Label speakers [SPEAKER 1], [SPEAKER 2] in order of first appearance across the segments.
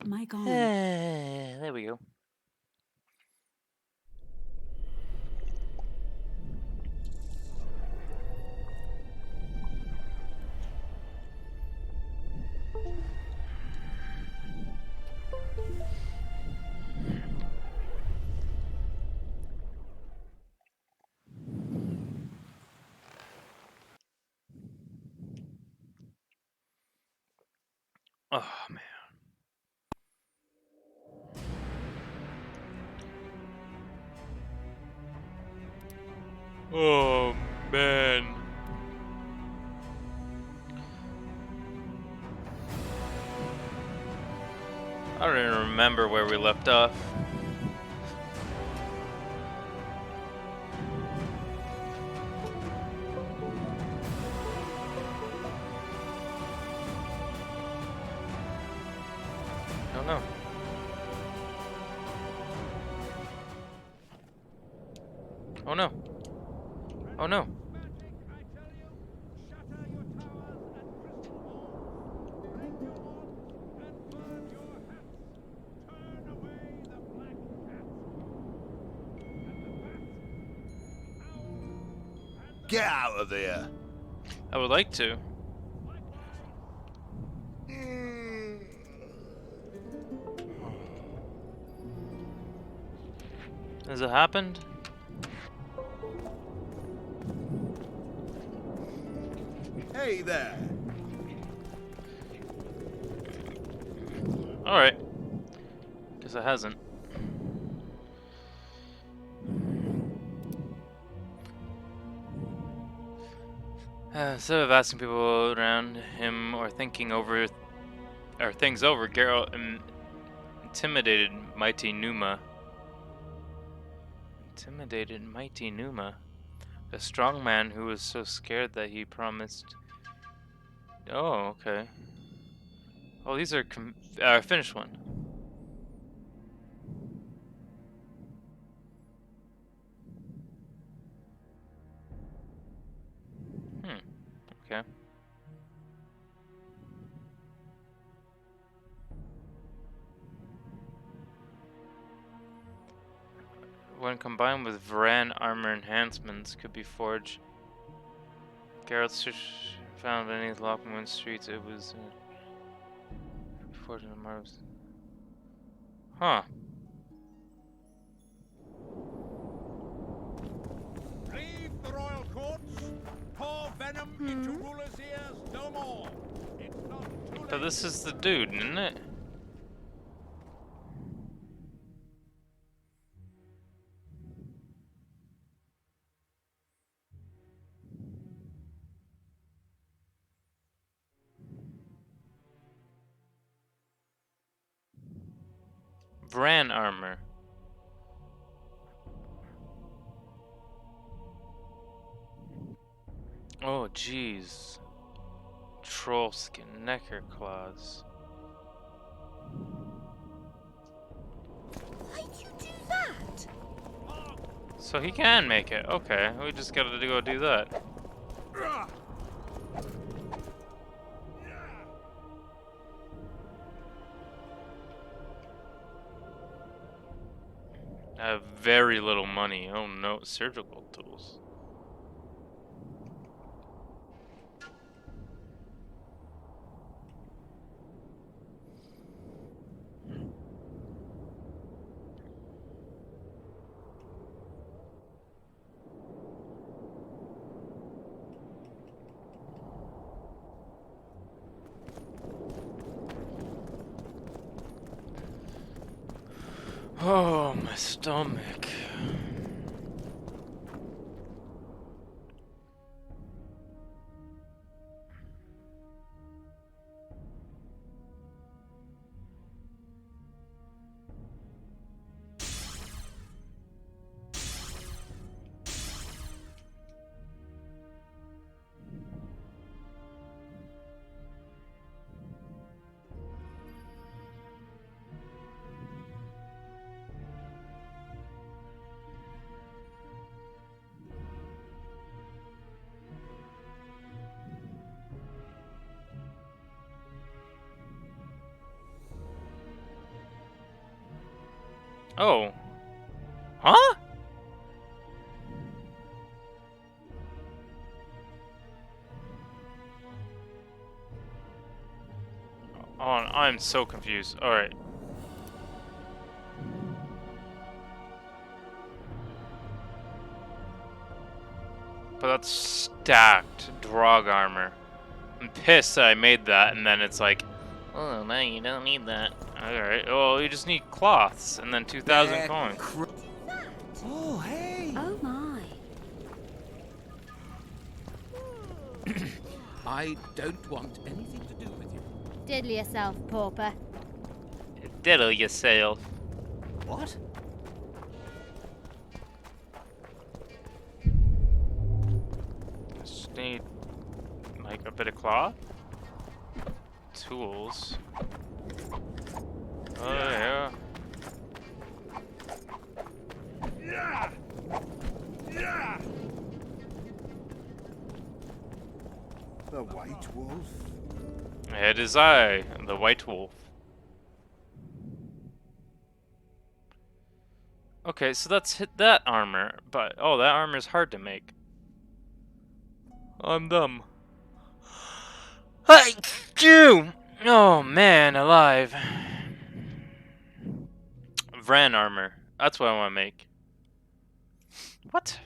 [SPEAKER 1] Mic on.
[SPEAKER 2] There we go. Oh man. Oh man. I don't even remember where we left off. Oh no. Oh no. Oh no.
[SPEAKER 3] Get out of there!
[SPEAKER 2] I would like to. Has it happened?
[SPEAKER 3] Hey there!
[SPEAKER 2] Alright. Guess it hasn't. Instead of asking people around him or thinking over things over, Geralt intimidated mighty Numa. Intimidated mighty Numa. A strong man who was so scared that he promised. Oh, okay. Oh, these are finished one. Okay. When combined with Varan armor enhancements, could be forged. Geralt found any Lockwood streets. It was forged in the marbles. Huh.
[SPEAKER 4] Leave the royal courts. Pour venom into rulers' ears no more. It's not too late.
[SPEAKER 2] So this is the dude, isn't it? Varan armor. Oh, jeez. Troll skin, necker claws.
[SPEAKER 1] Why'd you do that?
[SPEAKER 2] So he can make it. Okay, we just gotta go do that. I have very little money. Oh no, surgical tools. Oh, my stomach. Oh. Huh? Oh, I'm so confused. Alright. But that's stacked drog armor. I'm pissed that I made that, and then it's like, oh, no, you don't need that. Alright, well, you just need cloths, and then 2,000
[SPEAKER 3] They're
[SPEAKER 2] coins.
[SPEAKER 3] Oh, hey!
[SPEAKER 1] Oh my.
[SPEAKER 4] I don't want anything to do with you.
[SPEAKER 1] Diddle yourself, pauper.
[SPEAKER 2] Diddle yourself.
[SPEAKER 3] What?
[SPEAKER 2] Just need, like, a bit of cloth. Tools. Oh, yeah.
[SPEAKER 4] Yeah! Yeah!
[SPEAKER 3] The White Wolf?
[SPEAKER 2] It is I, the White Wolf. Okay, so that's hit that armor, but oh, that armor is hard to make. I'm dumb. Hi, you. Oh man, alive. Vran armor. That's what I want to make. What?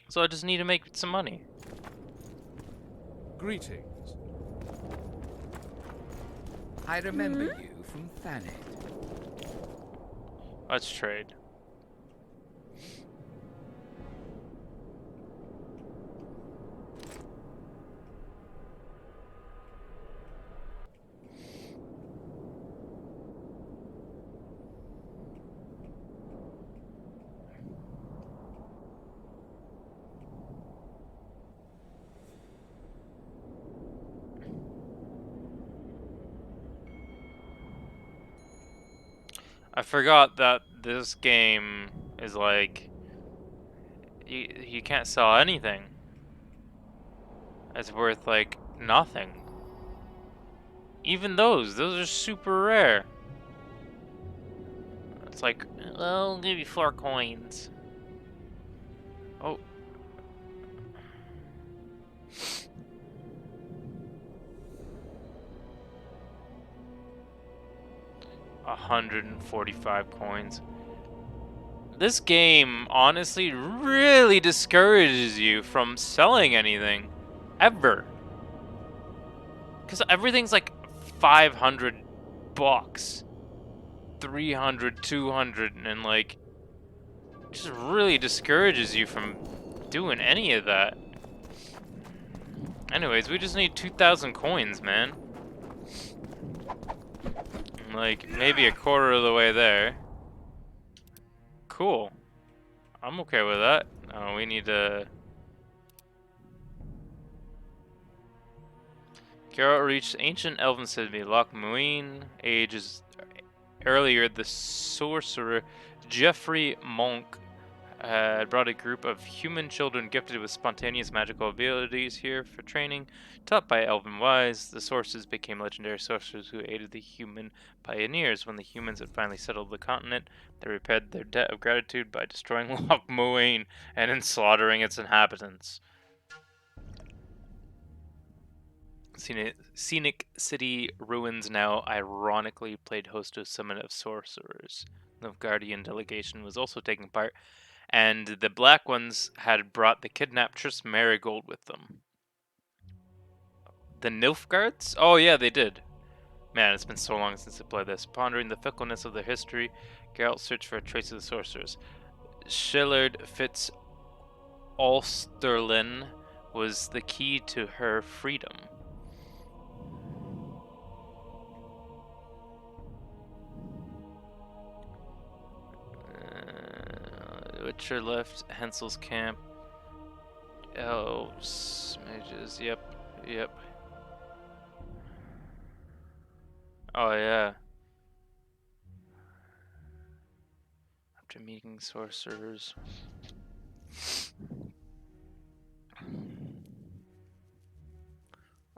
[SPEAKER 2] So I just need to make some money.
[SPEAKER 4] Greetings. I remember you from Thanet.
[SPEAKER 2] Let's trade. I forgot that this game is like you can't sell anything. It's worth like nothing. Even those are super rare. It's like, well, I'll give you 4 coins. Oh. $145 coins. This game honestly really discourages you from selling anything. Ever. Because everything's like 500 bucks. 300, 200, and like, just really discourages you from doing any of that. Anyways, we just need 2,000 coins, man. Like, maybe a quarter of the way there. Cool. I'm okay with that. We need to... Geralt reached ancient elven city, Loch Muin. Ages earlier, the sorcerer Geoffrey Monk had brought a group of human children gifted with spontaneous magical abilities here for training. Taught by elven wise, the sorcerers became legendary sorcerers who aided the human pioneers. When the humans had finally settled the continent, they repaid their debt of gratitude by destroying Loch Muin and in slaughtering its inhabitants. Scenic city ruins now ironically played host to a summit of sorcerers. The Guardian delegation was also taking part, and the Black Ones had brought the kidnapped Triss Marigold with them. The Nilfgaards? Oh yeah, they did. Man, it's been so long since I played this. Pondering the fickleness of their history, Geralt searched for a trace of the sorcerers. Shillard Fitz Ulsterlin was the key to her freedom. Witcher left Hensel's camp. Elves, mages, yep. Oh yeah. After meeting sorcerers.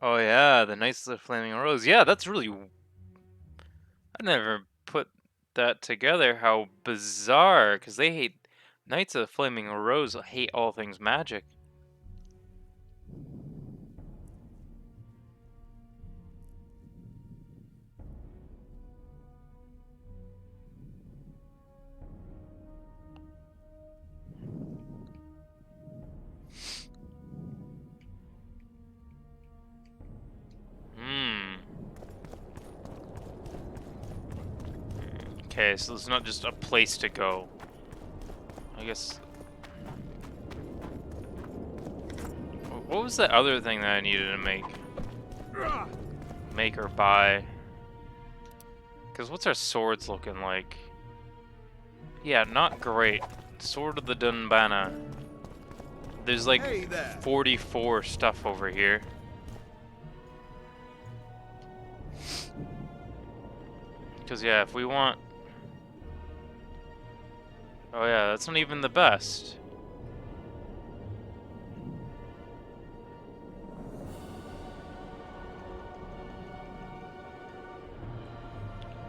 [SPEAKER 2] Oh yeah, the Knights of the Flaming Rose. Yeah, that's really... I never put that together. How bizarre, because they hate Knights of the Flaming Rose hate all things magic. Hmm. Okay, so it's not just a place to go. I guess. What was the other thing that I needed to make? Make or buy? Because what's our swords looking like? Yeah, not great. Sword of the Dunbana. There's like
[SPEAKER 3] Hey there.
[SPEAKER 2] 44 stuff over here. Because, yeah, if we want... Oh, yeah, that's not even the best.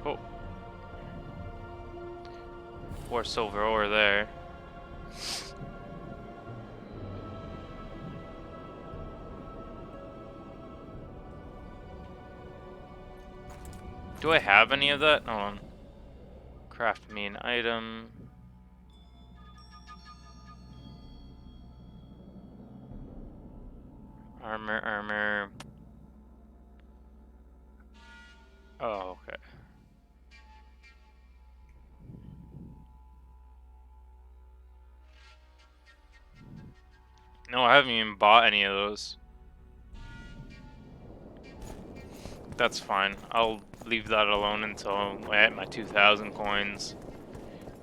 [SPEAKER 2] Oh. 4 silver ore there. Do I have any of that? Hold on. Craft me an item. Armor. Oh, okay. No, I haven't even bought any of those. That's fine. I'll leave that alone until I hit my 2,000 coins.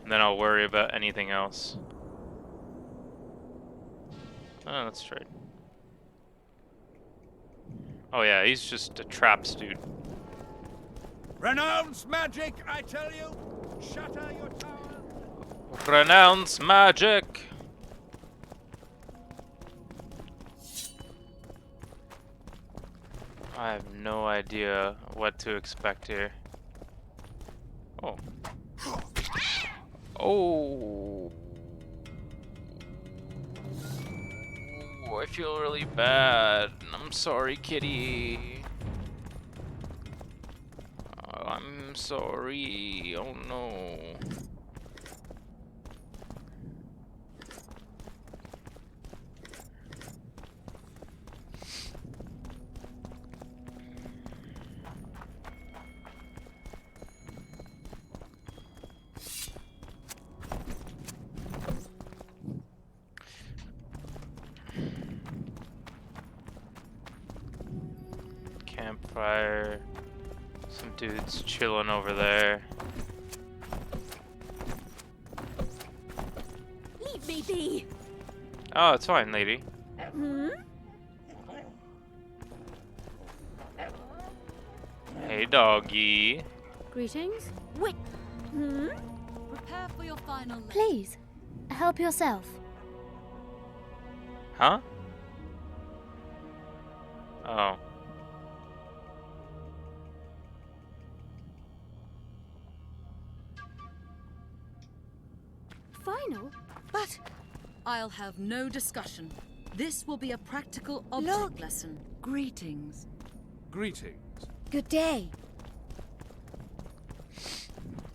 [SPEAKER 2] And then I'll worry about anything else. Oh, that's trade. Oh yeah, he's just a traps dude.
[SPEAKER 4] Renounce magic, I tell you! Shatter your tower!
[SPEAKER 2] Renounce magic! I have no idea what to expect here. Oh. Oh. I feel really bad. I'm sorry, kitty. Oh, I'm sorry. Oh no. Campfire. Some dudes chilling over there.
[SPEAKER 1] Leave me be.
[SPEAKER 2] Oh, it's fine, lady.
[SPEAKER 1] Hmm?
[SPEAKER 2] Hey, doggy.
[SPEAKER 1] Greetings. Wait. Hmm?
[SPEAKER 5] Prepare for your final leg.
[SPEAKER 1] Please, help yourself.
[SPEAKER 2] Huh? Oh.
[SPEAKER 1] Final?
[SPEAKER 5] But I'll have no discussion. This will be a practical object lesson. Greetings.
[SPEAKER 3] Greetings.
[SPEAKER 1] Good day.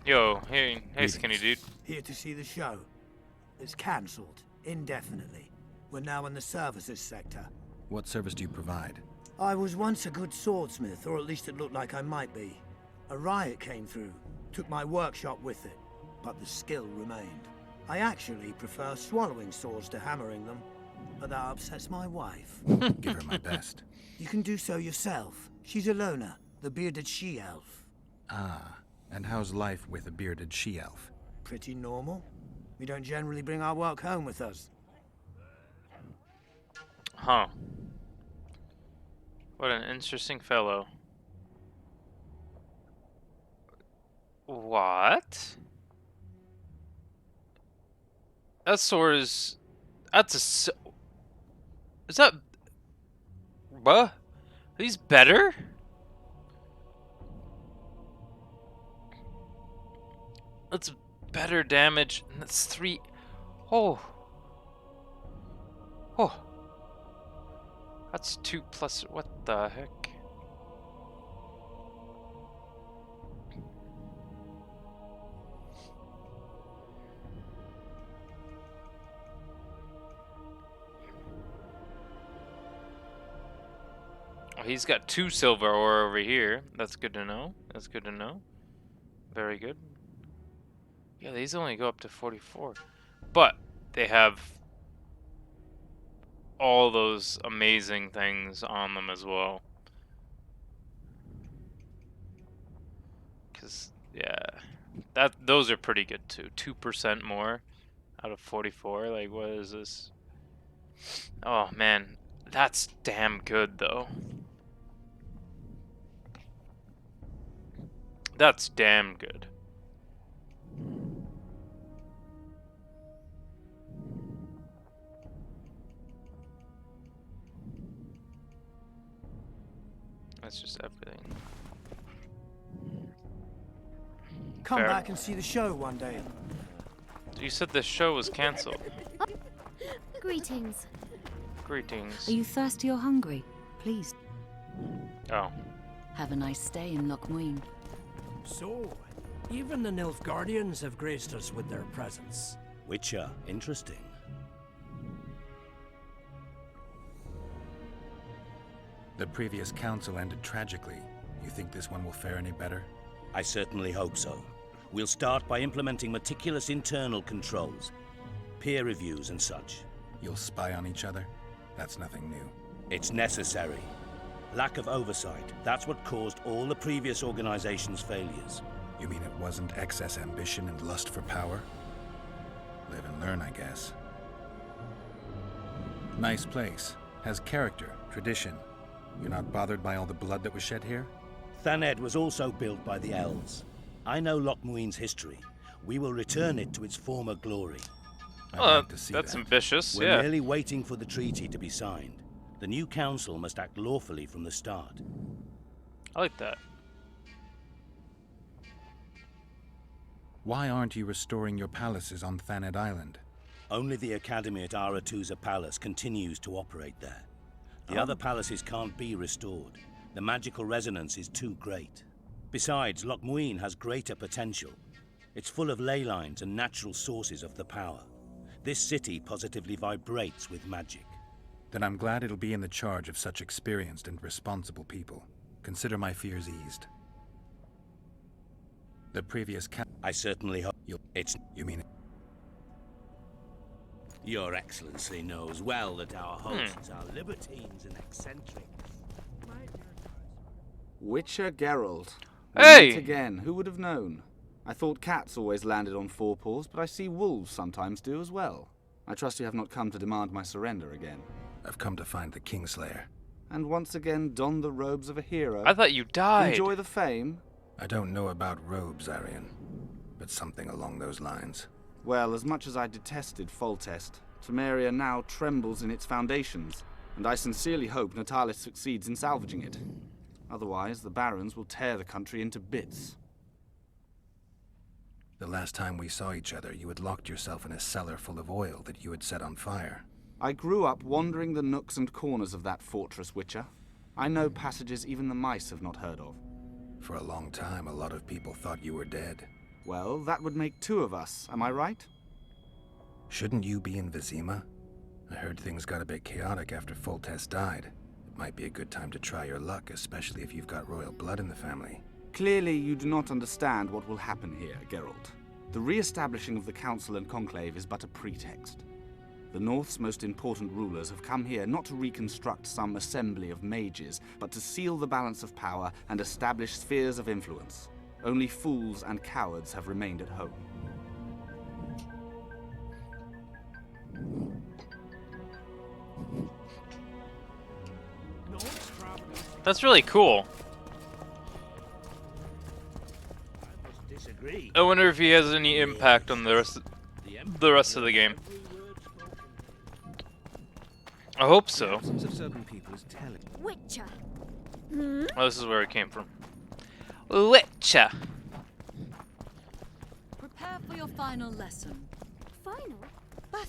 [SPEAKER 2] Yo, hey, skinny dude.
[SPEAKER 6] Here to see the show. It's cancelled, indefinitely. We're now in the services sector.
[SPEAKER 7] What service do you provide?
[SPEAKER 6] I was once a good swordsmith, or at least it looked like I might be. A riot came through, took my workshop with it, but the skill remained. I actually prefer swallowing swords to hammering them, but that upsets my wife.
[SPEAKER 7] Give her my best.
[SPEAKER 6] You can do so yourself. She's a loner, the bearded she-elf.
[SPEAKER 7] Ah, and how's life with a bearded she-elf?
[SPEAKER 6] Pretty normal. We don't generally bring our work home with us.
[SPEAKER 2] Huh. What an interesting fellow. What? That sword is... That's a... Is that... Bruh? Are these better? That's better damage. And that's 3. Oh. Oh. That's 2 plus. What the heck? Oh, he's got 2 silver ore over here. That's good to know. That's good to know. Very good. Yeah, these only go up to 44. But they have all those amazing things on them as well. Cause yeah, those are pretty good too. 2% more out of 44. Like, what is this? Oh man, that's damn good though. That's damn good. That's just everything.
[SPEAKER 6] Come
[SPEAKER 2] Fair.
[SPEAKER 6] back and see the show one day.
[SPEAKER 2] You said the show was cancelled.
[SPEAKER 1] Greetings.
[SPEAKER 2] Greetings.
[SPEAKER 5] Are you thirsty or hungry? Please.
[SPEAKER 2] Oh.
[SPEAKER 5] Have a nice stay in Lochmuin.
[SPEAKER 8] So, even the Nilfgaardians have graced us with their presence.
[SPEAKER 3] Witcher, interesting.
[SPEAKER 7] The previous council ended tragically. You think this one will fare any better?
[SPEAKER 9] I certainly hope so. We'll start by implementing meticulous internal controls, peer reviews and such.
[SPEAKER 7] You'll spy on each other? That's nothing new.
[SPEAKER 9] It's necessary. Lack of oversight, that's what caused all the previous organization's failures.
[SPEAKER 7] You mean it wasn't excess ambition and lust for power? Live and learn, I guess. Nice place. Has character, tradition. You're not bothered by all the blood that was shed here?
[SPEAKER 9] Thaned was also built by the elves. I know Lochmuin's history. We will return it to its former glory.
[SPEAKER 7] I'd
[SPEAKER 2] Well,
[SPEAKER 7] like to see
[SPEAKER 2] that's
[SPEAKER 7] that.
[SPEAKER 2] ambitious.
[SPEAKER 9] We're
[SPEAKER 2] Yeah.
[SPEAKER 9] merely waiting for the treaty to be signed. The new council must act lawfully from the start.
[SPEAKER 2] I like that.
[SPEAKER 7] Why aren't you restoring your palaces on Thaned Island?
[SPEAKER 9] Only the academy at Aratuza Palace continues to operate there. The other palaces can't be restored. The magical resonance is too great. Besides, Lochmuin has greater potential. It's full of ley lines and natural sources of the power. This city positively vibrates with magic.
[SPEAKER 7] Then I'm glad it'll be in the charge of such experienced and responsible people. Consider my fears eased. The previous
[SPEAKER 9] I certainly hope
[SPEAKER 7] You mean it?
[SPEAKER 9] Your Excellency knows well that our hosts are libertines and eccentrics.
[SPEAKER 10] Witcher Geralt.
[SPEAKER 2] Hey!
[SPEAKER 10] We meet again. Who would have known? I thought cats always landed on 4 paws, but I see wolves sometimes do as well. I trust you have not come to demand my surrender again.
[SPEAKER 7] I've come to find the Kingslayer.
[SPEAKER 10] And once again don the robes of a hero.
[SPEAKER 2] I thought you died.
[SPEAKER 10] Enjoy the fame.
[SPEAKER 7] I don't know about robes, Arian, but something along those lines.
[SPEAKER 10] Well, as much as I detested Foltest, Temeria now trembles in its foundations, and I sincerely hope Natalis succeeds in salvaging it. Otherwise, the barons will tear the country into bits.
[SPEAKER 7] The last time we saw each other, you had locked yourself in a cellar full of oil that you had set on fire.
[SPEAKER 10] I grew up wandering the nooks and corners of that fortress, Witcher. I know passages even the mice have not heard of.
[SPEAKER 7] For a long time, a lot of people thought you were dead.
[SPEAKER 10] Well, that would make 2 of us, am I right?
[SPEAKER 7] Shouldn't you be in Vizima? I heard things got a bit chaotic after Foltest died. It might be a good time to try your luck, especially if you've got royal blood in the family.
[SPEAKER 10] Clearly, you do not understand what will happen here, Geralt. The re-establishing of the Council and Conclave is but a pretext. The North's most important rulers have come here not to reconstruct some assembly of mages, but to seal the balance of power and establish spheres of influence. Only fools and cowards have remained at home.
[SPEAKER 2] That's really cool.
[SPEAKER 9] Disagree.
[SPEAKER 2] I wonder if he has any impact on the rest of the game. I hope so.
[SPEAKER 3] Absence of certain people is telling.
[SPEAKER 1] Witcher.
[SPEAKER 2] Oh, this is where it came from. Witcher.
[SPEAKER 5] Prepare your final lesson.
[SPEAKER 1] Final?
[SPEAKER 5] But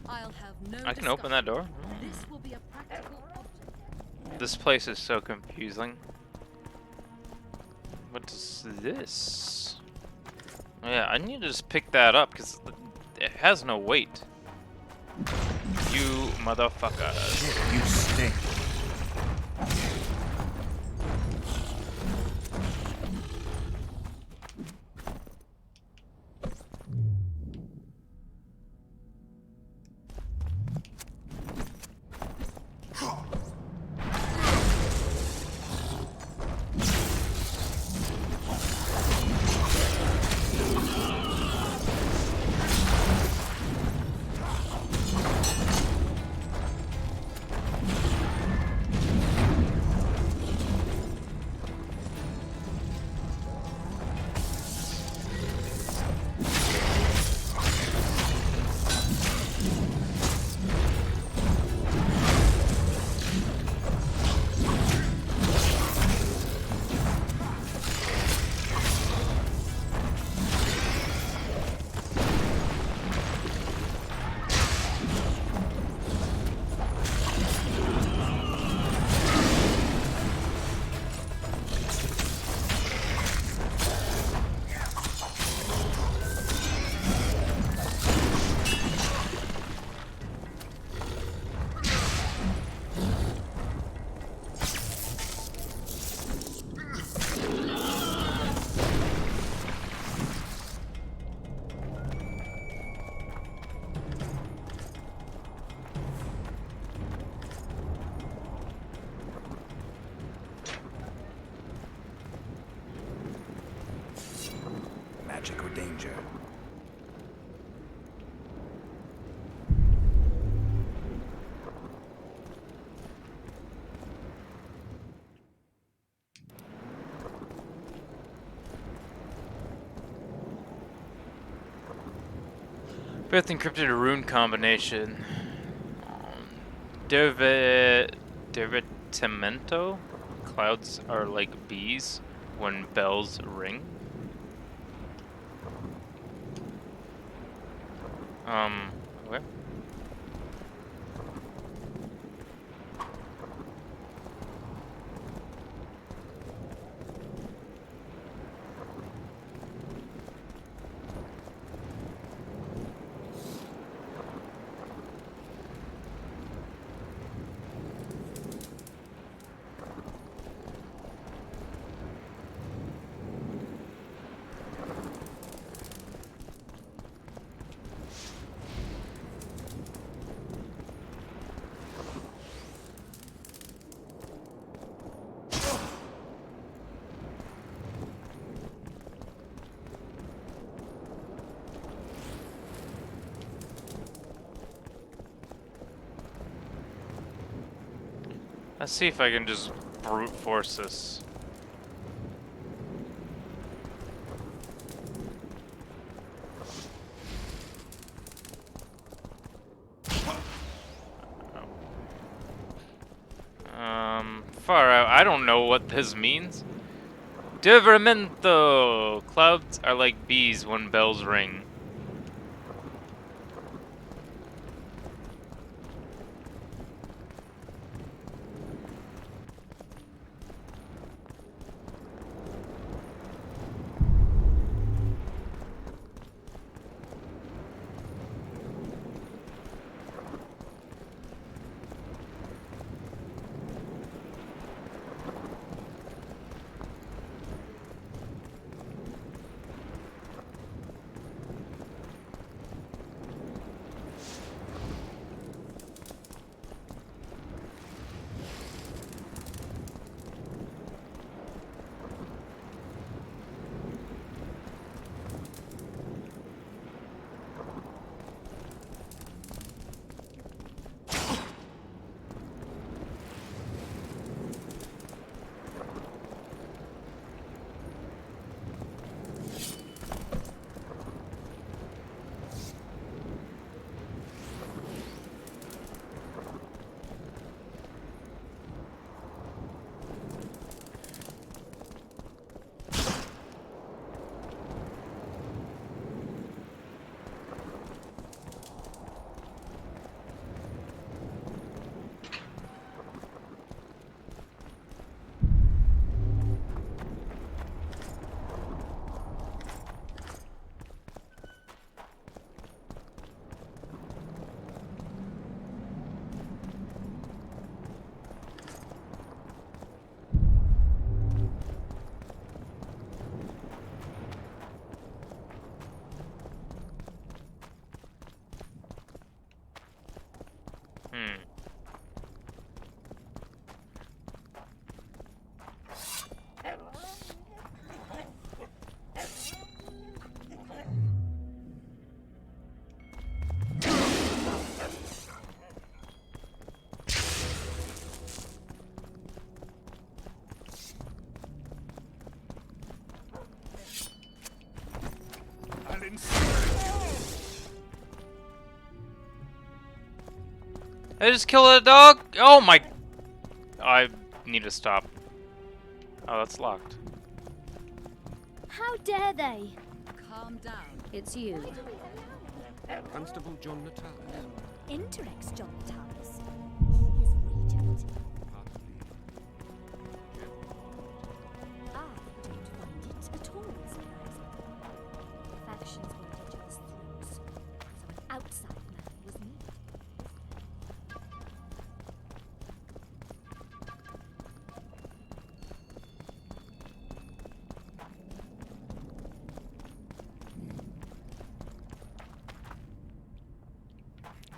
[SPEAKER 5] I'll have no
[SPEAKER 2] I can open that door.
[SPEAKER 5] This will be a practical object.
[SPEAKER 2] This place is so confusing. What is this? Oh, yeah, I need to just pick that up because it has no weight. You motherfuckers.
[SPEAKER 3] You stink. Magic or danger?
[SPEAKER 2] Fifth encrypted rune combination. Divertimento. Clouds are like bees when bells ring. Where? Let's see if I can just brute force this. Far out. I don't know what this means. Divertimento. Clouds are like bees when bells ring. I just killed a dog. Oh my! I need to stop. Oh, that's locked.
[SPEAKER 1] How dare they?
[SPEAKER 5] Calm down.
[SPEAKER 1] It's you.
[SPEAKER 11] Constable John Natalis.
[SPEAKER 1] Interex John Thomas. He is regent. I don't find it at all surprising. Factions want each other's throats, so an outside man was needed.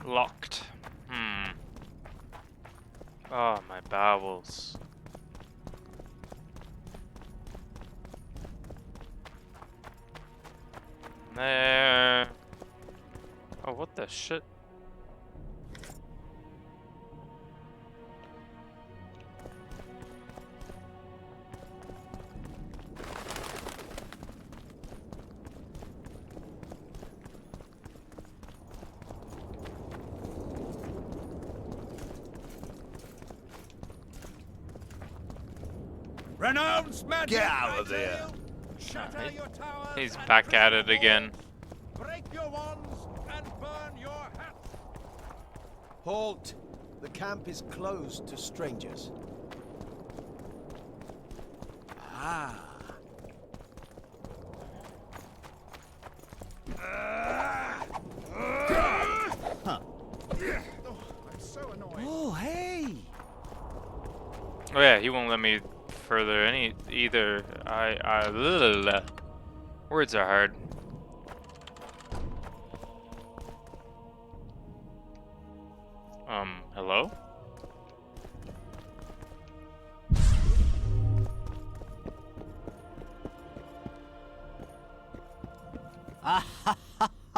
[SPEAKER 2] Locked. Oh, my bowels. There. Oh, what the shit?
[SPEAKER 4] Renounce magic!
[SPEAKER 3] Get out of
[SPEAKER 4] I tell
[SPEAKER 3] there.
[SPEAKER 4] you. Shatter your towers
[SPEAKER 2] He's
[SPEAKER 4] and
[SPEAKER 2] back at
[SPEAKER 4] break
[SPEAKER 2] it
[SPEAKER 4] your
[SPEAKER 2] again.
[SPEAKER 4] walls. Break your wands and burn your hats.
[SPEAKER 11] Halt! The camp is closed to strangers. Ah. Huh.
[SPEAKER 4] I'm so annoyed.
[SPEAKER 11] Oh, hey!
[SPEAKER 2] Oh yeah, he won't let me further any either. Words are hard. Hello?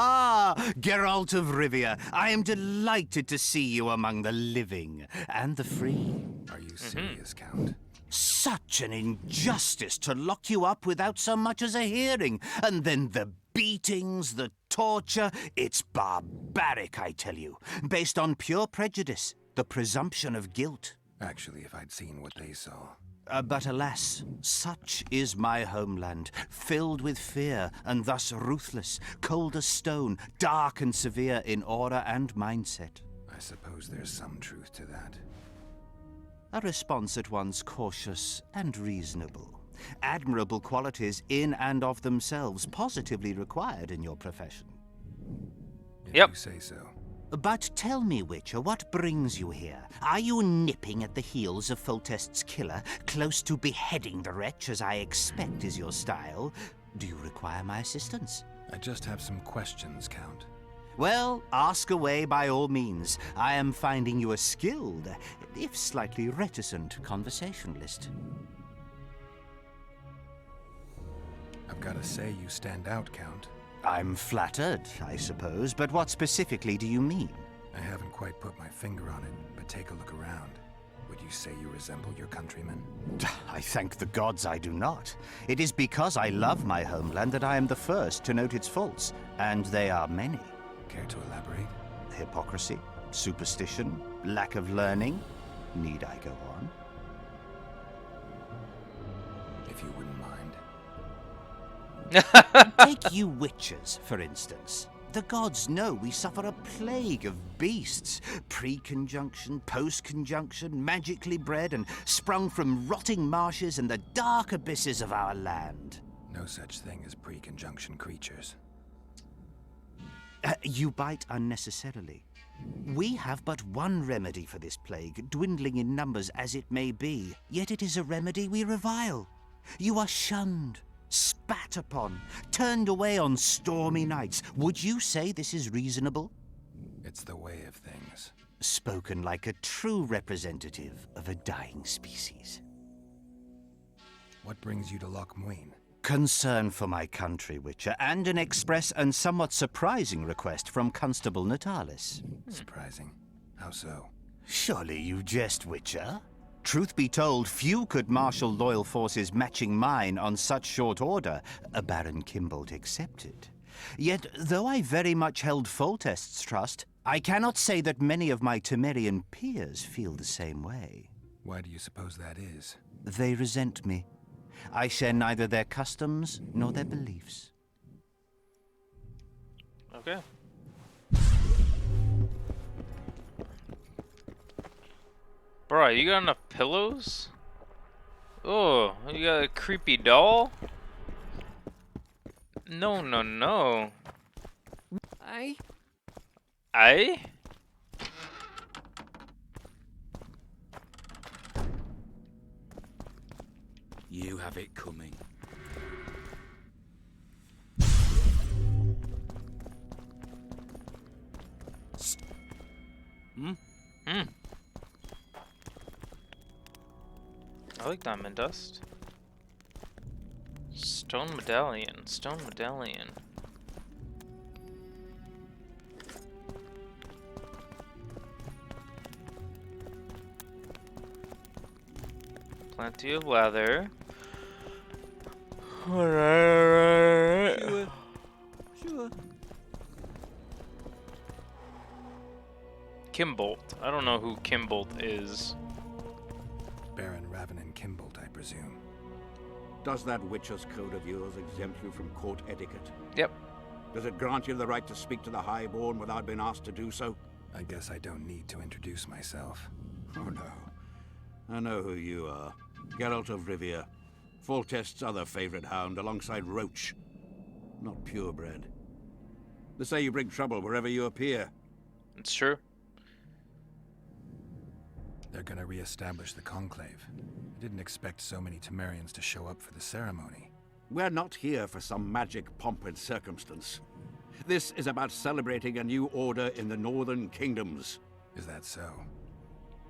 [SPEAKER 9] Ah, Geralt of Rivia, I am delighted to see you among the living and the free.
[SPEAKER 7] Are you serious, Count?
[SPEAKER 9] Such an injustice to lock you up without so much as a hearing, and then the beatings, the torture. It's barbaric, I tell you, based on pure prejudice, the presumption of guilt.
[SPEAKER 7] Actually, if I'd seen what they saw.
[SPEAKER 9] But alas, such is my homeland, filled with fear and thus ruthless, cold as stone, dark and severe in aura and mindset.
[SPEAKER 7] I suppose there's some truth to that.
[SPEAKER 9] A response at once cautious and reasonable. Admirable qualities in and of themselves, positively required in your profession.
[SPEAKER 7] If
[SPEAKER 2] Yep.
[SPEAKER 7] you say so.
[SPEAKER 9] But tell me, Witcher, what brings you here? Are you nipping at the heels of Foltest's killer, close to beheading the wretch, as I expect is your style? Do you require my assistance?
[SPEAKER 7] I just have some questions, Count.
[SPEAKER 9] Well, ask away by all means. I am finding you a skilled, if slightly reticent, conversationalist.
[SPEAKER 7] I've got to say you stand out, Count.
[SPEAKER 9] I'm flattered, I suppose, but what specifically do you mean?
[SPEAKER 7] I haven't quite put my finger on it, but take a look around. Would you say you resemble your countrymen?
[SPEAKER 9] I thank the gods I do not. It is because I love my homeland that I am the first to note its faults, and they are many.
[SPEAKER 7] Care to elaborate?
[SPEAKER 9] Hypocrisy, superstition, lack of learning. Need I go on?
[SPEAKER 7] If you wouldn't mind.
[SPEAKER 9] Take you witches, for instance. The gods know we suffer a plague of beasts. Pre-conjunction, post-conjunction, magically bred and sprung from rotting marshes and the dark abysses of our land.
[SPEAKER 7] No such thing as pre-conjunction creatures.
[SPEAKER 9] You bite unnecessarily. We have but one remedy for this plague, dwindling in numbers as it may be. Yet it is a remedy we revile. You are shunned, spat upon, turned away on stormy nights. Would you say this is reasonable?
[SPEAKER 7] It's the way of things.
[SPEAKER 9] Spoken like a true representative of a dying species.
[SPEAKER 7] What brings you to Loch Muin?
[SPEAKER 9] Concern for my country, Witcher, and an express and somewhat surprising request from Constable Natalis.
[SPEAKER 7] Surprising. How so?
[SPEAKER 9] Surely you jest, Witcher? Truth be told, few could marshal loyal forces matching mine on such short order, Baron Kimbold excepted.
[SPEAKER 12] Yet, though I very much held Foltest's trust, I cannot say that many of my Temerian peers feel the same way.
[SPEAKER 7] Why do you suppose that is?
[SPEAKER 12] They resent me. I share neither their customs nor their beliefs.
[SPEAKER 2] Okay. Bro, you got enough pillows? Oh, you got a creepy doll? No, no, no. I?
[SPEAKER 10] You have it coming.
[SPEAKER 2] Hmm. I like diamond dust. Stone medallion. Stone medallion. Plenty of leather. Alright.
[SPEAKER 11] Sure.
[SPEAKER 2] Kimbolt. I don't know who Kimbolt is.
[SPEAKER 7] Baron Ravenin Kimbolt, I presume.
[SPEAKER 4] Does that Witcher's code of yours exempt you from court etiquette?
[SPEAKER 2] Yep.
[SPEAKER 4] Does it grant you the right to speak to the Highborn without being asked to do so?
[SPEAKER 7] I guess I don't need to introduce myself.
[SPEAKER 4] Oh no. I know who you are. Geralt of Rivia. Foltest's other favorite hound alongside Roach. Not purebred. They say you bring trouble wherever you appear.
[SPEAKER 2] It's true.
[SPEAKER 7] They're gonna re-establish the Conclave. I didn't expect so many Temerians to show up for the ceremony.
[SPEAKER 4] We're not here for some magic pomp and circumstance. This is about celebrating a new order in the Northern Kingdoms.
[SPEAKER 7] Is that so?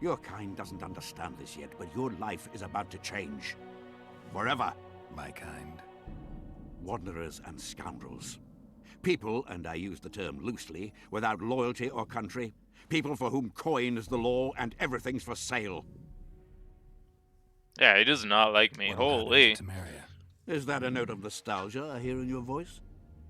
[SPEAKER 4] Your kind doesn't understand this yet, but your life is about to change. Forever.
[SPEAKER 7] My kind.
[SPEAKER 4] Wanderers and scoundrels. People, and I use the term loosely, without loyalty or country. People for whom coin is the law and everything's for sale.
[SPEAKER 2] Yeah, he does not like me. Holy.
[SPEAKER 4] Is that a note of nostalgia I hear in your voice?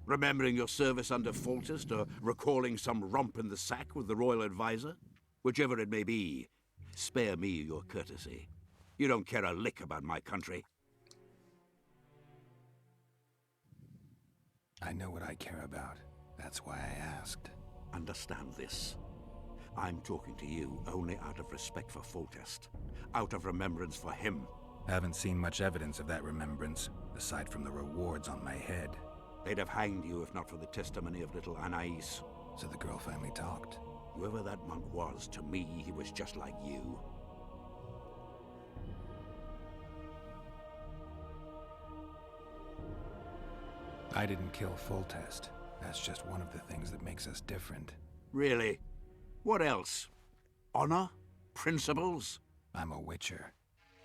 [SPEAKER 4] Remembering your service under Foltest, or recalling some romp in the sack with the royal advisor? Whichever it may be, spare me your courtesy. You don't care a lick about my country.
[SPEAKER 7] I know what I care about. That's why I asked.
[SPEAKER 4] Understand this. I'm talking to you only out of respect for Foltest. Out of remembrance for him.
[SPEAKER 7] Haven't seen much evidence of that remembrance, aside from the rewards on my head.
[SPEAKER 4] They'd have hanged you if not for the testimony of little Anais.
[SPEAKER 7] So the girl finally talked.
[SPEAKER 4] Whoever that monk was, to me, he was just like you.
[SPEAKER 7] I didn't kill Foltest. That's just one of the things that makes us different.
[SPEAKER 4] Really? What else? Honor? Principles?
[SPEAKER 7] I'm a Witcher.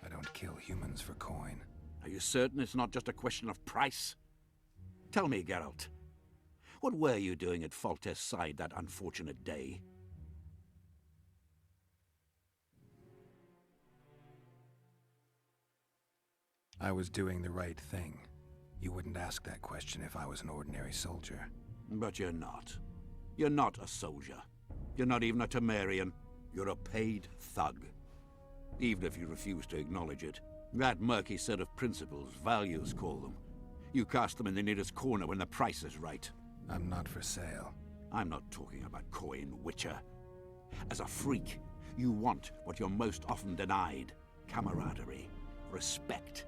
[SPEAKER 7] I don't kill humans for coin.
[SPEAKER 4] Are you certain it's not just a question of price? Tell me, Geralt. What were you doing at Foltest's side that unfortunate day?
[SPEAKER 7] I was doing the right thing. You wouldn't ask that question if I was an ordinary soldier.
[SPEAKER 4] But you're not. You're not a soldier. You're not even a Temerian. You're a paid thug. Even if you refuse to acknowledge it. That murky set of principles, values call them. You cast them in the nearest corner when the price is right.
[SPEAKER 7] I'm not for sale.
[SPEAKER 4] I'm not talking about coin, Witcher. As a freak, you want what you're most often denied. Camaraderie, respect,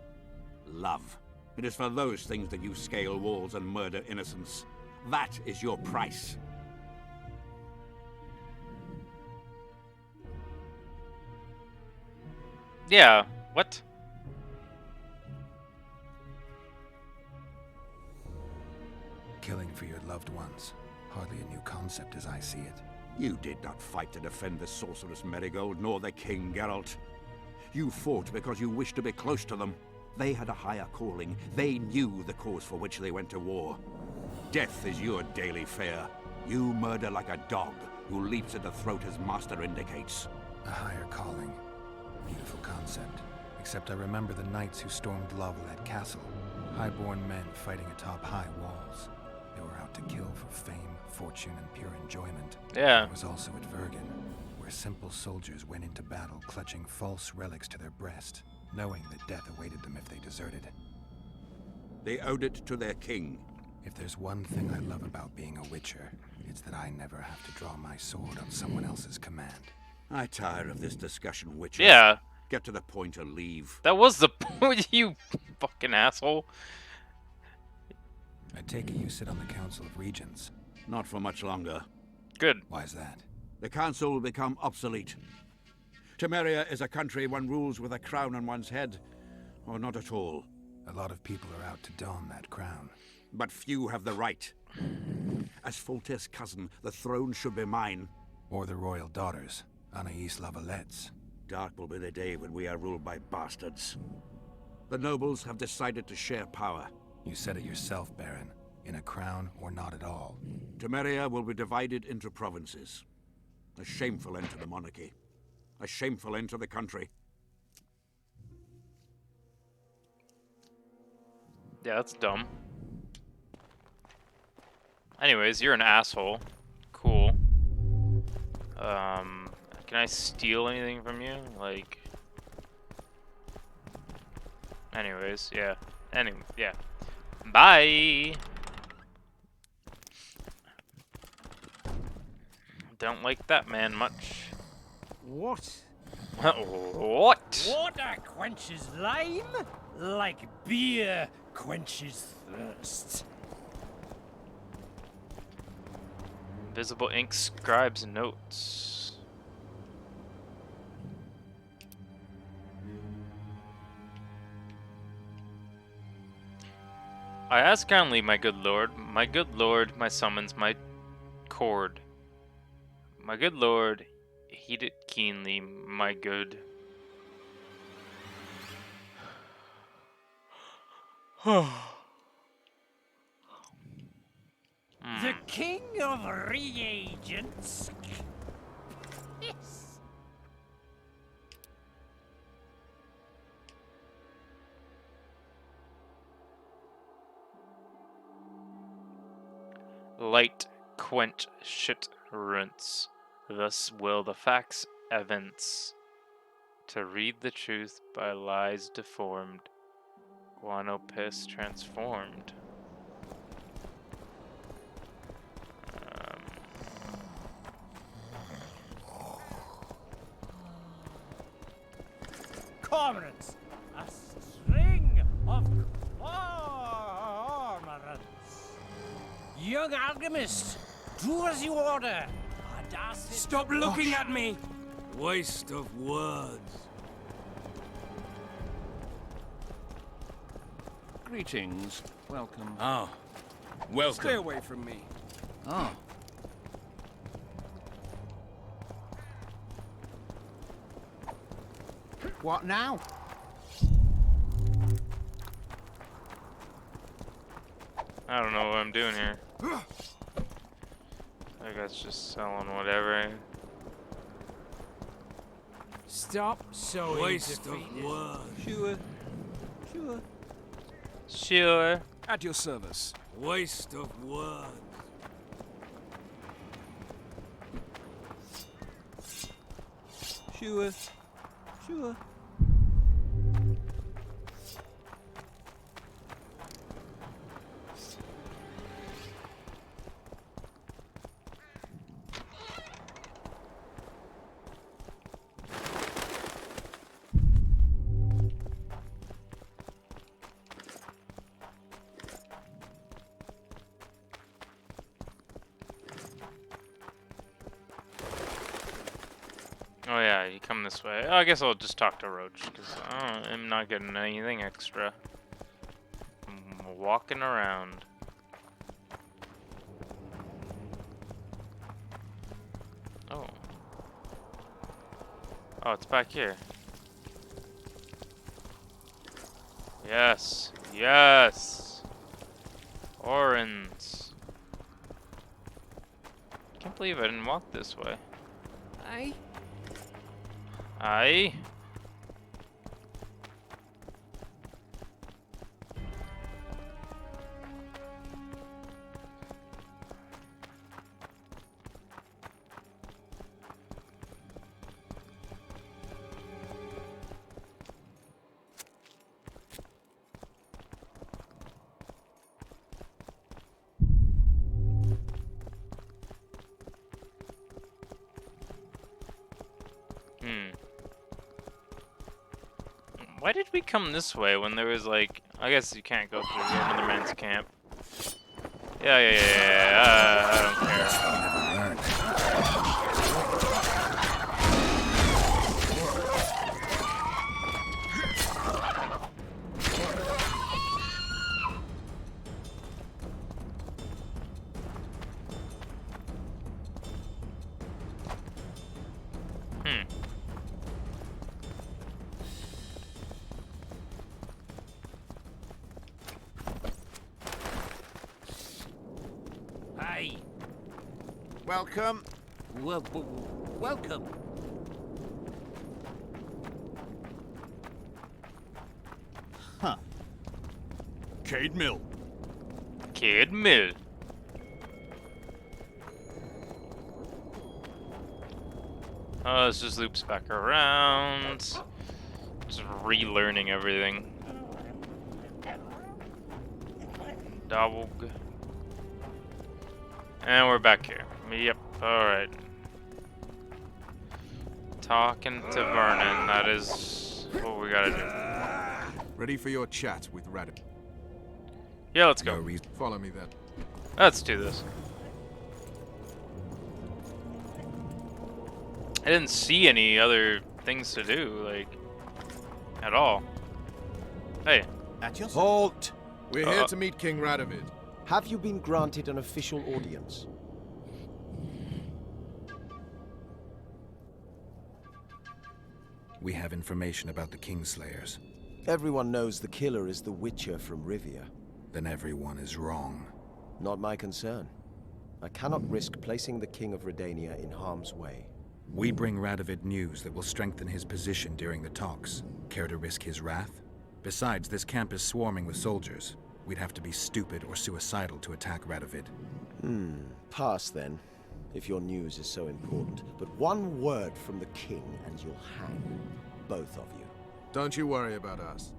[SPEAKER 4] love. It is for those things that you scale walls and murder innocents. That is your price.
[SPEAKER 2] Yeah, what?
[SPEAKER 7] Killing for your loved ones. Hardly a new concept as I see it.
[SPEAKER 4] You did not fight to defend the sorceress Marigold, nor the King Geralt. You fought because you wished to be close to them. They had a higher calling. They knew the cause for which they went to war. Death is your daily fare. You murder like a dog who leaps at the throat his master indicates.
[SPEAKER 7] A higher calling. Beautiful concept. Except I remember the knights who stormed Lovelad Castle. Highborn men fighting atop high walls. They were out to kill for fame, fortune, and pure enjoyment.
[SPEAKER 2] Yeah.
[SPEAKER 7] It was also at Vergen, where simple soldiers went into battle clutching false relics to their breast, knowing that death awaited them if they deserted.
[SPEAKER 4] They owed it to their king.
[SPEAKER 7] If there's one thing I love about being a Witcher, it's that I never have to draw my sword on someone else's command.
[SPEAKER 4] I tire of this discussion, Witcher.
[SPEAKER 2] Yeah.
[SPEAKER 4] Get to the point or leave.
[SPEAKER 2] That was the point, you fucking asshole.
[SPEAKER 7] I take it you sit on the Council of Regents.
[SPEAKER 4] Not for much longer.
[SPEAKER 2] Good.
[SPEAKER 7] Why is that?
[SPEAKER 4] The council will become obsolete. Temeria is a country one rules with a crown on one's head, or not at all.
[SPEAKER 7] A lot of people are out to don that crown.
[SPEAKER 4] But few have the right. As Foltest's cousin, the throne should be mine.
[SPEAKER 7] Or the royal daughters, Anais Lavalette's.
[SPEAKER 4] Dark will be the day when we are ruled by bastards. The nobles have decided to share power.
[SPEAKER 7] You said it yourself, Baron. In a crown or not at all.
[SPEAKER 4] Temeria will be divided into provinces. A shameful end to the monarchy. A shameful end to the country.
[SPEAKER 2] Yeah, that's dumb. Anyways, you're an asshole. Cool. Can I steal anything from you? Like... Anyways, yeah. Yeah. Bye! Don't like that man much.
[SPEAKER 8] What?
[SPEAKER 2] What?
[SPEAKER 8] Water quenches lime, like beer quenches thirst.
[SPEAKER 2] Invisible ink scribes notes. I ask kindly, my good lord, my summons, my cord. My good lord, heed it keenly, my good.
[SPEAKER 8] The king of reagents. Yes.
[SPEAKER 2] Light quench shit rinse. Thus will the facts evince. To read the truth by lies deformed. Guano piss transformed.
[SPEAKER 8] Cormorants, a string of cormorants. Young alchemist, do as you order.
[SPEAKER 13] Stop looking at me! Waste of words.
[SPEAKER 14] Greetings. Welcome.
[SPEAKER 13] Oh. Welcome.
[SPEAKER 14] Stay away from me.
[SPEAKER 13] Oh.
[SPEAKER 14] What now?
[SPEAKER 2] I don't know what I'm doing here. I guess just selling whatever.
[SPEAKER 8] Stop so
[SPEAKER 13] Waste
[SPEAKER 8] defeated.
[SPEAKER 13] of words.
[SPEAKER 14] Sure. Sure.
[SPEAKER 2] Sure.
[SPEAKER 14] At your service.
[SPEAKER 13] Waste of words.
[SPEAKER 14] Sure. Sure.
[SPEAKER 2] Oh yeah, you come this way. Oh, I guess I'll just talk to Roach, because I'm not getting anything extra. I'm walking around. Oh. Oh, it's back here. Yes. Yes. Orange. Can't believe I didn't walk this way.
[SPEAKER 14] Aye.
[SPEAKER 2] Aye. Why did we come this way when there was like... I guess you can't go through another man's camp. Yeah. I don't care.
[SPEAKER 13] Hey.
[SPEAKER 11] Welcome.
[SPEAKER 13] Welcome.
[SPEAKER 12] Huh.
[SPEAKER 14] Cade Mill.
[SPEAKER 2] Cade Mill. Oh, this just loops back around. Just relearning everything. Dog. And we're back here. Yep, alright. Talking to Vernon, that is what we gotta do.
[SPEAKER 14] Ready for your chat with Radib.
[SPEAKER 2] Yeah, let's go.
[SPEAKER 14] Follow me then.
[SPEAKER 2] Let's do this. I didn't see any other things to do, like, at all. Hey.
[SPEAKER 11] Halt!
[SPEAKER 14] We're here to meet King Radovid.
[SPEAKER 11] Have you been granted an official audience?
[SPEAKER 7] We have information about the Kingslayers.
[SPEAKER 11] Everyone knows the killer is the Witcher from Rivia.
[SPEAKER 7] Then everyone is wrong.
[SPEAKER 11] Not my concern. I cannot risk placing the King of Redania in harm's way.
[SPEAKER 7] We bring Radovid news that will strengthen his position during the talks. Care to risk his wrath? Besides, this camp is swarming with soldiers. We'd have to be stupid or suicidal to attack Radovid.
[SPEAKER 11] Pass then, if your news is so important. But one word from the King and you'll hang. Both of you.
[SPEAKER 14] Don't you worry about us.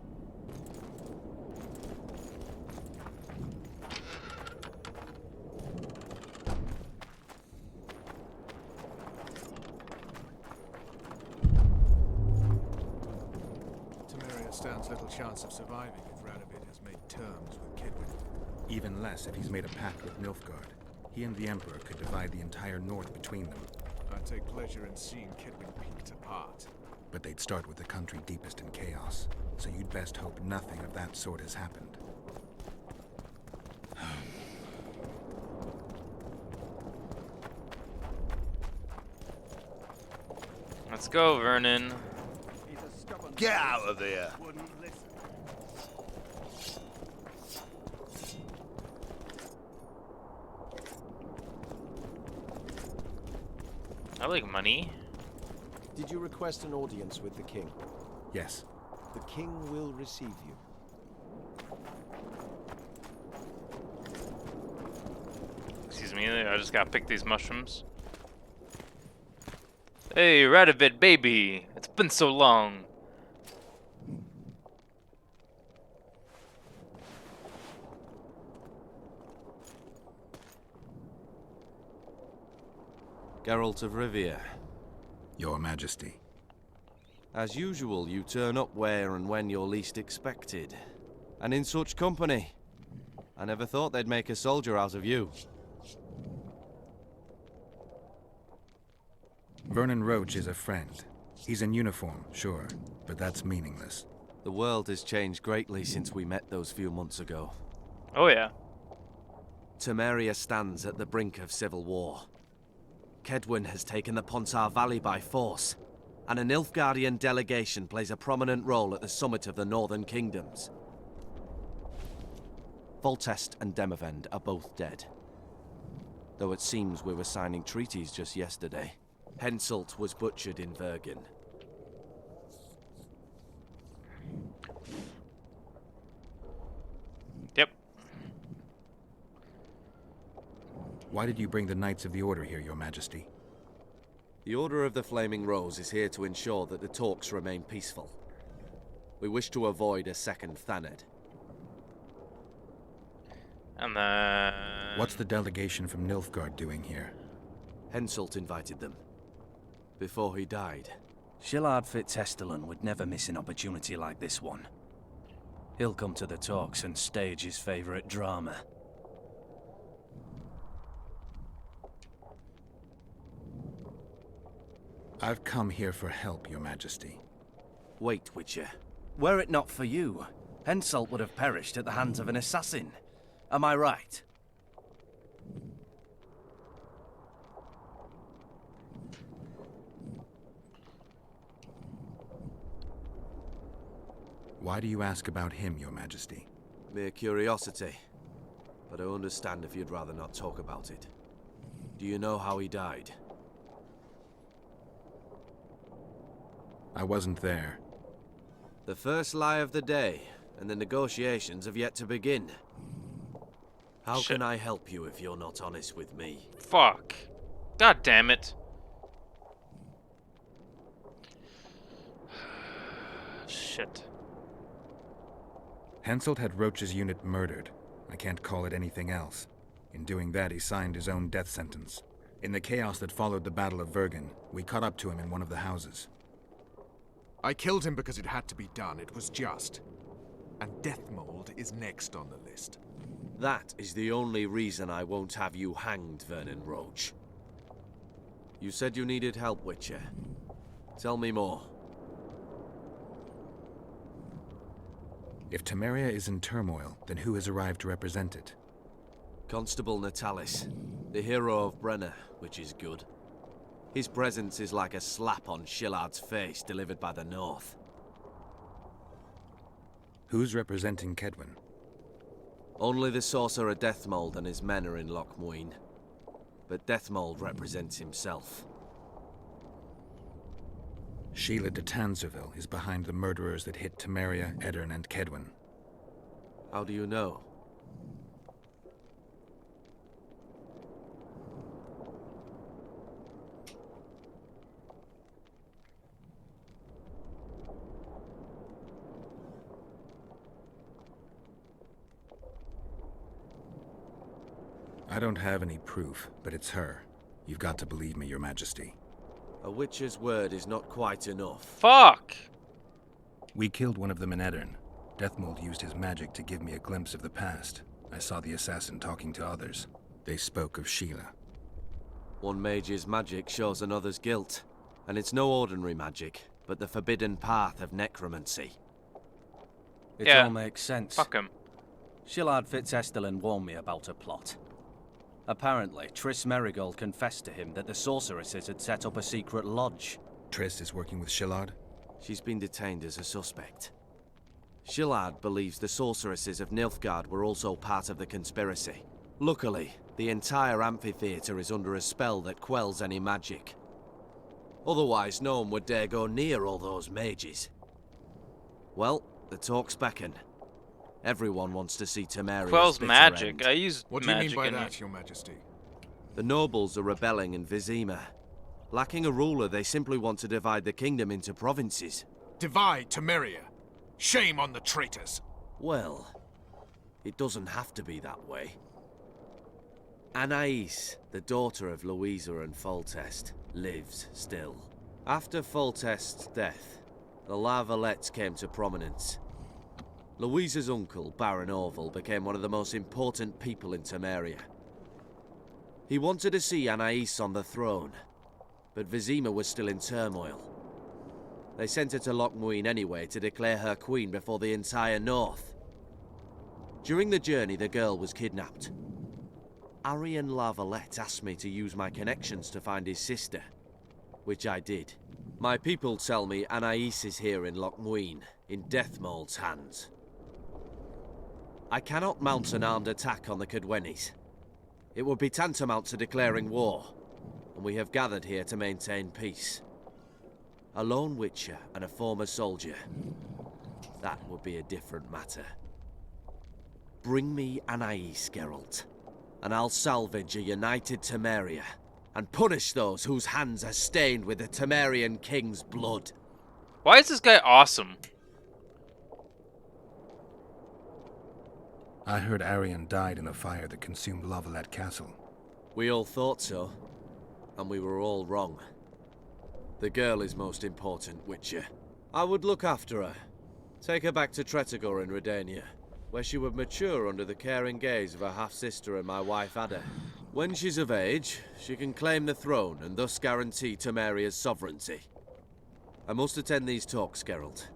[SPEAKER 14] Temeria stands little chance of surviving if Radovid has made terms with Kidwin.
[SPEAKER 7] Even less if he's made a pact with Nilfgaard. He and the Emperor could divide the entire north between them.
[SPEAKER 14] I take pleasure in seeing Kidwin picked apart.
[SPEAKER 7] But they'd start with the country deepest in chaos, so you'd best hope nothing of that sort has happened.
[SPEAKER 2] Let's go, Vernon.
[SPEAKER 15] Get out of there!
[SPEAKER 2] I like money.
[SPEAKER 11] Did you request an audience with the King?
[SPEAKER 7] Yes.
[SPEAKER 11] The King will receive you.
[SPEAKER 2] Excuse me, I just gotta pick these mushrooms. Hey, Radovid, baby! It's been so long.
[SPEAKER 16] Geralt of Rivia.
[SPEAKER 7] Your Majesty.
[SPEAKER 16] As usual, you turn up where and when you're least expected. And in such company. I never thought they'd make a soldier out of you.
[SPEAKER 7] Vernon Roach is a friend. He's in uniform, sure, but that's meaningless.
[SPEAKER 16] The world has changed greatly since we met those few months ago.
[SPEAKER 2] Oh yeah.
[SPEAKER 16] Temeria stands at the brink of civil war. Kedwin has taken the Pontar Valley by force, and a Nilfgaardian delegation plays a prominent role at the summit of the Northern Kingdoms. Foltest and Demavend are both dead. Though it seems we were signing treaties just yesterday. Henselt was butchered in Vergen.
[SPEAKER 2] Yep.
[SPEAKER 7] Why did you bring the Knights of the Order here, Your Majesty?
[SPEAKER 16] The Order of the Flaming Rose is here to ensure that the talks remain peaceful. We wish to avoid a second Thaned.
[SPEAKER 2] And then...
[SPEAKER 7] What's the delegation from Nilfgaard doing here?
[SPEAKER 16] Henselt invited them. Before he died,
[SPEAKER 17] Shillard Fitzhestelin would never miss an opportunity like this one. He'll come to the talks and stage his favorite drama.
[SPEAKER 7] I've come here for help, Your Majesty.
[SPEAKER 17] Wait, Witcher. Were it not for you, Henselt would have perished at the hands of an assassin. Am I right?
[SPEAKER 7] Why do you ask about him, Your Majesty?
[SPEAKER 16] Mere curiosity. But I understand if you'd rather not talk about it. Do you know how he died?
[SPEAKER 7] I wasn't there.
[SPEAKER 16] The first lie of the day, and the negotiations have yet to begin. How can I help you if you're not honest with me?
[SPEAKER 2] Fuck. God damn it. Shit.
[SPEAKER 7] Henselt had Roach's unit murdered. I can't call it anything else. In doing that, he signed his own death sentence. In the chaos that followed the Battle of Vergen, we caught up to him in one of the houses.
[SPEAKER 14] I killed him because it had to be done. It was just. And Deathmold is next on the list.
[SPEAKER 16] That is the only reason I won't have you hanged, Vernon Roach. You said you needed help, Witcher. Tell me more.
[SPEAKER 7] If Temeria is in turmoil, then who has arrived to represent it?
[SPEAKER 16] Constable Natalis, the hero of Brenner, which is good. His presence is like a slap on Shillard's face delivered by the North.
[SPEAKER 7] Who's representing Kedwin?
[SPEAKER 16] Only the sorcerer Deathmold and his men are in Lochmuin. But Deathmold represents himself.
[SPEAKER 7] Sheila de Tanzerville is behind the murderers that hit Temeria, Eddern, and Kedwin.
[SPEAKER 16] How do you know?
[SPEAKER 7] I don't have any proof, but it's her. You've got to believe me, Your Majesty.
[SPEAKER 16] A witcher's word is not quite enough.
[SPEAKER 2] Fuck!
[SPEAKER 7] We killed one of them in Eddern. Deathmold used his magic to give me a glimpse of the past. I saw the assassin talking to others. They spoke of Sheila.
[SPEAKER 16] One mage's magic shows another's guilt. And it's no ordinary magic, but the forbidden path of necromancy.
[SPEAKER 17] It all makes sense.
[SPEAKER 2] Fuck him.
[SPEAKER 17] Shillard Fitzhestelin warned me about a plot. Apparently, Triss Merigold confessed to him that the sorceresses had set up a secret lodge.
[SPEAKER 7] Triss is working with Shillard?
[SPEAKER 16] She's been detained as a suspect. Shillard believes the sorceresses of Nilfgaard were also part of the conspiracy. Luckily, the entire amphitheater is under a spell that quells any magic. Otherwise, no one would dare go near all those mages. Well, the talks beckon. Everyone wants to see Temeria's
[SPEAKER 2] Quells
[SPEAKER 16] bitter
[SPEAKER 2] magic.
[SPEAKER 16] end.
[SPEAKER 2] I use
[SPEAKER 14] What do you mean
[SPEAKER 2] magic
[SPEAKER 14] by
[SPEAKER 2] in
[SPEAKER 14] that,
[SPEAKER 2] it.
[SPEAKER 14] Your Majesty?
[SPEAKER 16] The nobles are rebelling in Vizima. Lacking a ruler, they simply want to divide the kingdom into provinces.
[SPEAKER 14] Divide Temeria. Shame on the traitors.
[SPEAKER 16] Well, it doesn't have to be that way. Anais, the daughter of Louisa and Foltest, lives still. After Foltest's death, the La Valettes came to prominence. Louisa's uncle, Baron Orville, became one of the most important people in Temeria. He wanted to see Anais on the throne, but Vizima was still in turmoil. They sent her to Lochmuin anyway to declare her queen before the entire north. During the journey, the girl was kidnapped. Arian La Valette asked me to use my connections to find his sister, which I did. My people tell me Anais is here in Lochmuin, in Deathmold's hands. I cannot mount an armed attack on the Cadwennis. It would be tantamount to declaring war, and we have gathered here to maintain peace. A lone witcher and a former soldier. That would be a different matter. Bring me Anais, Geralt, and I'll salvage a united Temeria, and punish those whose hands are stained with the Temerian king's blood.
[SPEAKER 2] Why is this guy awesome?
[SPEAKER 7] I heard Arian died in a fire that consumed La Valette Castle.
[SPEAKER 16] We all thought so, and we were all wrong. The girl is most important, Witcher. I would look after her. Take her back to Tretogor in Redania, where she would mature under the caring gaze of her half-sister and my wife Ada. When she's of age, she can claim the throne and thus guarantee Temeria's sovereignty. I must attend these talks, Geralt.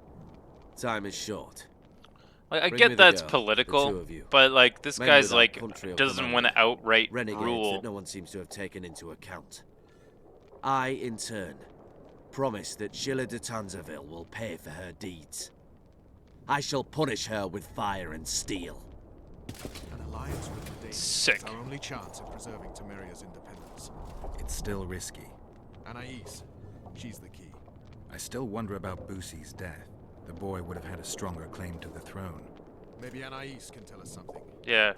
[SPEAKER 16] Time is short.
[SPEAKER 2] Like, I
[SPEAKER 16] Bring me
[SPEAKER 2] get
[SPEAKER 16] the
[SPEAKER 2] that's
[SPEAKER 16] girl, the
[SPEAKER 2] political,
[SPEAKER 16] two of you.
[SPEAKER 2] but like this
[SPEAKER 16] Men
[SPEAKER 2] guy's
[SPEAKER 16] without
[SPEAKER 2] like
[SPEAKER 16] country or
[SPEAKER 2] doesn't
[SPEAKER 16] command.
[SPEAKER 2] want to outright
[SPEAKER 16] Renegades
[SPEAKER 2] rule.
[SPEAKER 16] that no one seems to have taken into account. I, in turn, promise that Sheila de Tanzaville will pay for her deeds. I shall punish her with fire and steel.
[SPEAKER 14] An alliance with the Danes
[SPEAKER 2] Sick.
[SPEAKER 14] is our only chance of preserving Temeria's independence.
[SPEAKER 7] It's still risky.
[SPEAKER 14] Anais, she's the key.
[SPEAKER 7] I still wonder about Boosie's death. The boy would have had a stronger claim to the throne.
[SPEAKER 14] Maybe Anais can tell us something.
[SPEAKER 2] Yeah.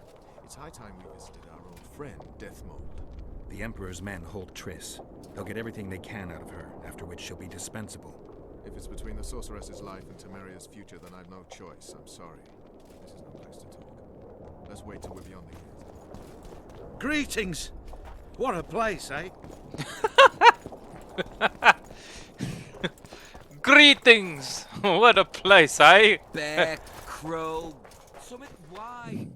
[SPEAKER 14] It's high time we visited our old friend, Deathmold.
[SPEAKER 7] The Emperor's men hold Triss. They'll get everything they can out of her, after which she'll be dispensable.
[SPEAKER 14] If it's between the sorceress's life and Temeria's future, then I've no choice. I'm sorry. This is no place to talk. Let's wait till we're beyond the gate.
[SPEAKER 15] Greetings! What a place, eh?
[SPEAKER 2] Greetings! What a place, eh?
[SPEAKER 13] Bear, crow, summit wide.